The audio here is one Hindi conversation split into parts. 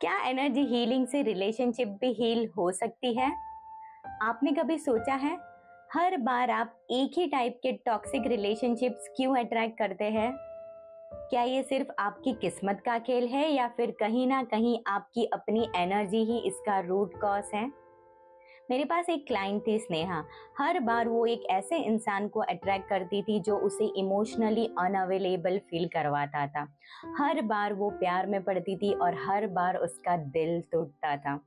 क्या एनर्जी हीलिंग से रिलेशनशिप भी हील हो सकती है? आपने कभी सोचा है हर बार आप एक ही टाइप के टॉक्सिक रिलेशनशिप्स क्यों अट्रैक्ट करते हैं? क्या ये सिर्फ आपकी किस्मत का खेल है या फिर कहीं ना कहीं आपकी अपनी एनर्जी ही इसका रूट कॉज है? मेरे पास एक क्लाइंट थी स्नेहा। हर बार वो एक ऐसे इंसान को अट्रैक्ट करती थी जो उसे इमोशनली अनअवेलेबल फील करवाता था। हर बार वो प्यार में पड़ती थी और हर बार उसका दिल टूटता था।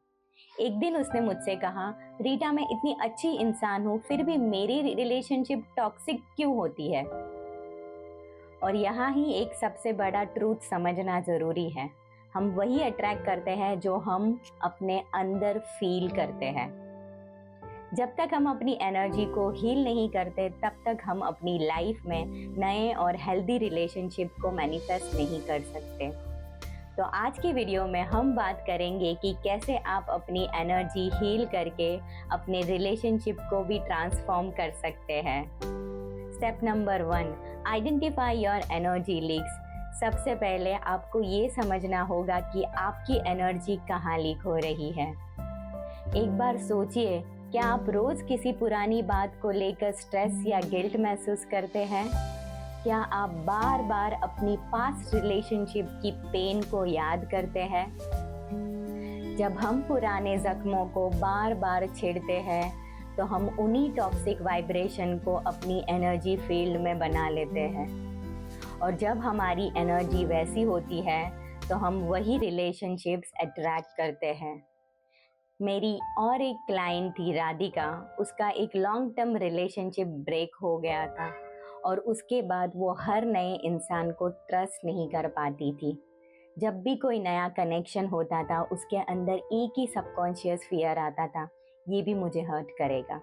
एक दिन उसने मुझसे कहा, रीटा मैं इतनी अच्छी इंसान हूँ फिर भी मेरी रिलेशनशिप टॉक्सिक क्यों होती है? और यहाँ ही एक सबसे बड़ा ट्रूथ समझना जरूरी है। हम वही अट्रैक्ट करते हैं जो हम अपने अंदर फील करते हैं। जब तक हम अपनी एनर्जी को हील नहीं करते तब तक हम अपनी लाइफ में नए और हेल्दी रिलेशनशिप को मैनिफेस्ट नहीं कर सकते। तो आज की वीडियो में हम बात करेंगे कि कैसे आप अपनी एनर्जी हील करके अपने रिलेशनशिप को भी ट्रांसफॉर्म कर सकते हैं। Step number 1, identify your energy leaks. सबसे पहले आपको ये समझना होगा कि आपकी एनर्जी कहाँ लीक हो रही है। एक बार सोचिए, क्या आप रोज किसी पुरानी बात को लेकर स्ट्रेस या गिल्ट महसूस करते हैं? क्या आप बार बार अपनी पास्ट रिलेशनशिप की पेन को याद करते हैं? जब हम पुराने जख्मों को बार बार छेड़ते हैं तो हम उन्हीं टॉक्सिक वाइब्रेशन को अपनी एनर्जी फील्ड में बना लेते हैं। और जब हमारी एनर्जी वैसी होती है तो हम वही रिलेशनशिप्स अट्रैक्ट करते हैं। मेरी और एक क्लाइंट थी राधिका। उसका एक लॉन्ग टर्म रिलेशनशिप ब्रेक हो गया था और उसके बाद वो हर नए इंसान को ट्रस्ट नहीं कर पाती थी। जब भी कोई नया कनेक्शन होता था उसके अंदर एक ही सबकॉन्शियस फियर आता था, ये भी मुझे हर्ट करेगा।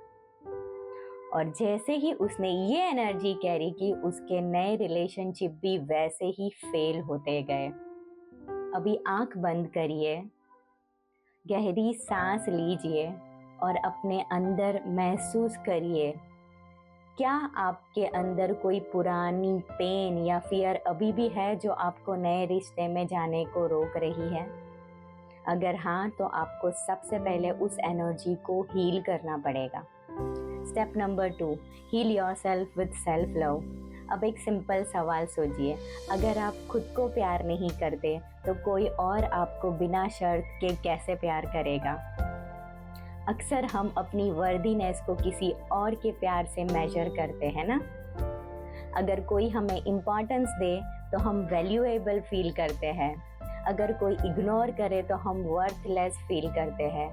और जैसे ही उसने ये एनर्जी कैरी की उसके नए रिलेशनशिप भी वैसे ही फेल होते गए। अभी आंख बंद करिए, गहरी सांस लीजिए और अपने अंदर महसूस करिए, क्या आपके अंदर कोई पुरानी पेन या फियर अभी भी है जो आपको नए रिश्ते में जाने को रोक रही है? अगर हाँ, तो आपको सबसे पहले उस एनर्जी को हील करना पड़ेगा। Step number 2, heal yourself with self love. अब एक सिंपल सवाल सोचिए, अगर आप खुद को प्यार नहीं करते तो कोई और आपको बिना शर्त के कैसे प्यार करेगा? अक्सर हम अपनी वर्दीनेस को किसी और के प्यार से मेजर करते हैं ना। अगर कोई हमें इम्पोर्टेंस दे तो हम वैल्यूएबल फील करते हैं। अगर कोई इग्नोर करे तो हम वर्थलेस फील करते हैं।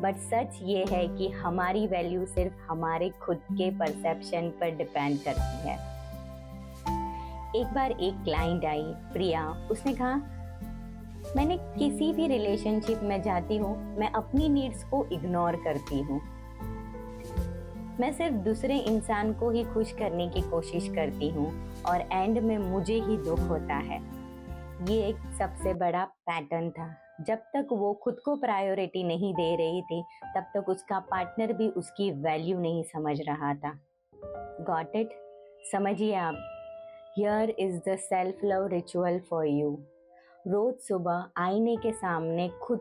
बट सच ये है कि हमारी वैल्यू सिर्फ हमारे खुद के परसेप्शन पर डिपेंड करती है। एक बार एक क्लाइंट आई, प्रिया। उसने कहा, मैंने किसी भी रिलेशनशिप में जाती हूँ मैं अपनी नीड्स को इग्नोर करती हूँ। मैं सिर्फ दूसरे इंसान को ही खुश करने की कोशिश करती हूँ और एंड में मुझे ही दुख होता है। ये एक सबसे बड़ा पैटर्न था। जब तक वो खुद को प्रायोरिटी नहीं दे रही थी तब तक उसका पार्टनर भी उसकी वैल्यू नहीं समझ रहा था। Got it? समझिए आप, here is the self love ritual for you. रोज सुबह आईने के सामने खुद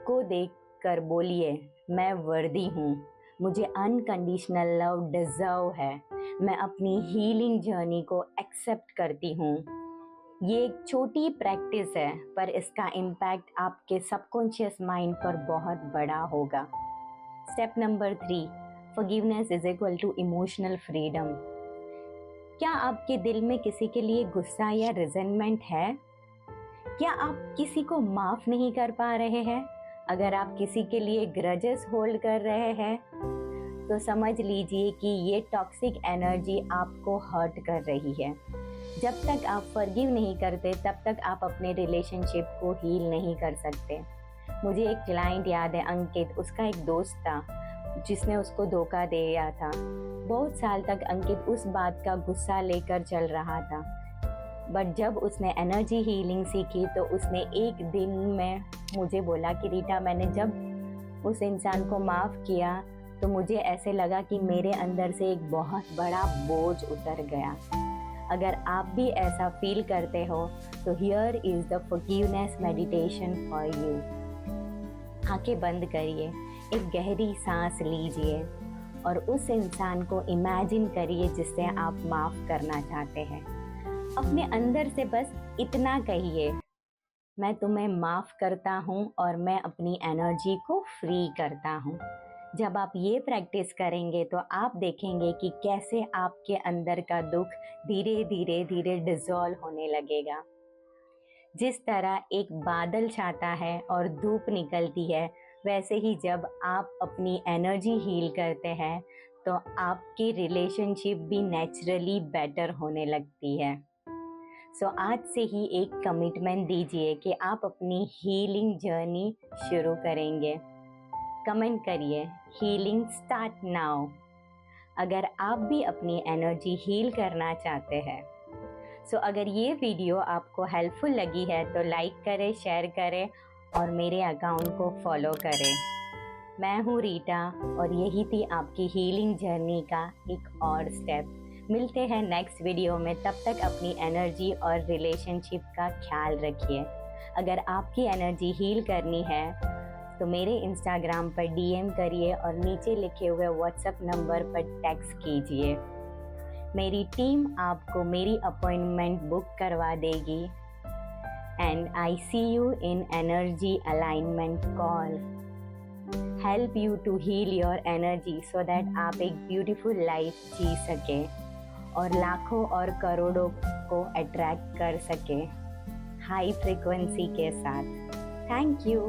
को देख कर बोलिए, मैं वर्दी हूँ, मुझे अनकंडीशनल लव डिजर्व है, मैं अपनी हीलिंग जर्नी को एक्सेप्ट करती हूँ। ये एक छोटी प्रैक्टिस है पर इसका इम्पैक्ट आपके सबकॉन्शियस माइंड पर बहुत बड़ा होगा। Step number 3, forgiveness is equal to emotional freedom. क्या आपके दिल में किसी के लिए गुस्सा या रिजेंटमेंट है? क्या आप किसी को माफ नहीं कर पा रहे हैं? अगर आप किसी के लिए ग्रजेस होल्ड कर रहे हैं तो समझ लीजिए कि ये टॉक्सिक एनर्जी आपको हर्ट कर रही है। जब तक आप फॉरगिव नहीं करते तब तक आप अपने रिलेशनशिप को हील नहीं कर सकते। मुझे एक क्लाइंट याद है, अंकित। उसका एक दोस्त था जिसने उसको धोखा दिया था। बहुत साल तक अंकित उस बात का गुस्सा लेकर चल रहा था। बट जब उसने एनर्जी हीलिंग सीखी तो उसने एक दिन में मुझे बोला कि रीटा, मैंने जब उस इंसान को माफ़ किया तो मुझे ऐसे लगा कि मेरे अंदर से एक बहुत बड़ा बोझ उतर गया। अगर आप भी ऐसा फील करते हो तो here is the forgiveness meditation for you. आंखें बंद करिए, एक गहरी सांस लीजिए और उस इंसान को इमेजिन करिए जिससे आप माफ करना चाहते हैं। अपने अंदर से बस इतना कहिए, मैं तुम्हें माफ करता हूँ और मैं अपनी एनर्जी को फ्री करता हूँ। जब आप ये प्रैक्टिस करेंगे तो आप देखेंगे कि कैसे आपके अंदर का दुख धीरे धीरे धीरे डिसॉल्व होने लगेगा। जिस तरह एक बादल छाता है और धूप निकलती है, वैसे ही जब आप अपनी एनर्जी हील करते हैं तो आपकी रिलेशनशिप भी नेचुरली बेटर होने लगती है। सो आज से ही एक कमिटमेंट दीजिए कि आप अपनी हीलिंग जर्नी शुरू करेंगे। कमेंट करिए, हीलिंग स्टार्ट नाउ। अगर आप भी अपनी एनर्जी हील करना चाहते हैं। सो अगर ये वीडियो आपको हेल्पफुल लगी है तो लाइक करें, शेयर करें और मेरे अकाउंट को फॉलो करें। मैं हूँ रीटा और यही थी आपकी हीलिंग जर्नी का एक और स्टेप। मिलते हैं नेक्स्ट वीडियो में, तब तक अपनी एनर्जी और रिलेशनशिप का ख्याल रखिए। अगर आपकी एनर्जी हील करनी है तो मेरे इंस्टाग्राम पर डीएम करिए और नीचे लिखे हुए व्हाट्सएप नंबर पर टेक्स्ट कीजिए। मेरी टीम आपको मेरी अपॉइंटमेंट बुक करवा देगी। And I see you in energy alignment call. Help you to heal your energy so that आप एक ब्यूटीफुल लाइफ जी सके और लाखों और करोड़ों को अट्रैक्ट कर सके हाई फ्रिक्वेंसी के साथ। Thank you.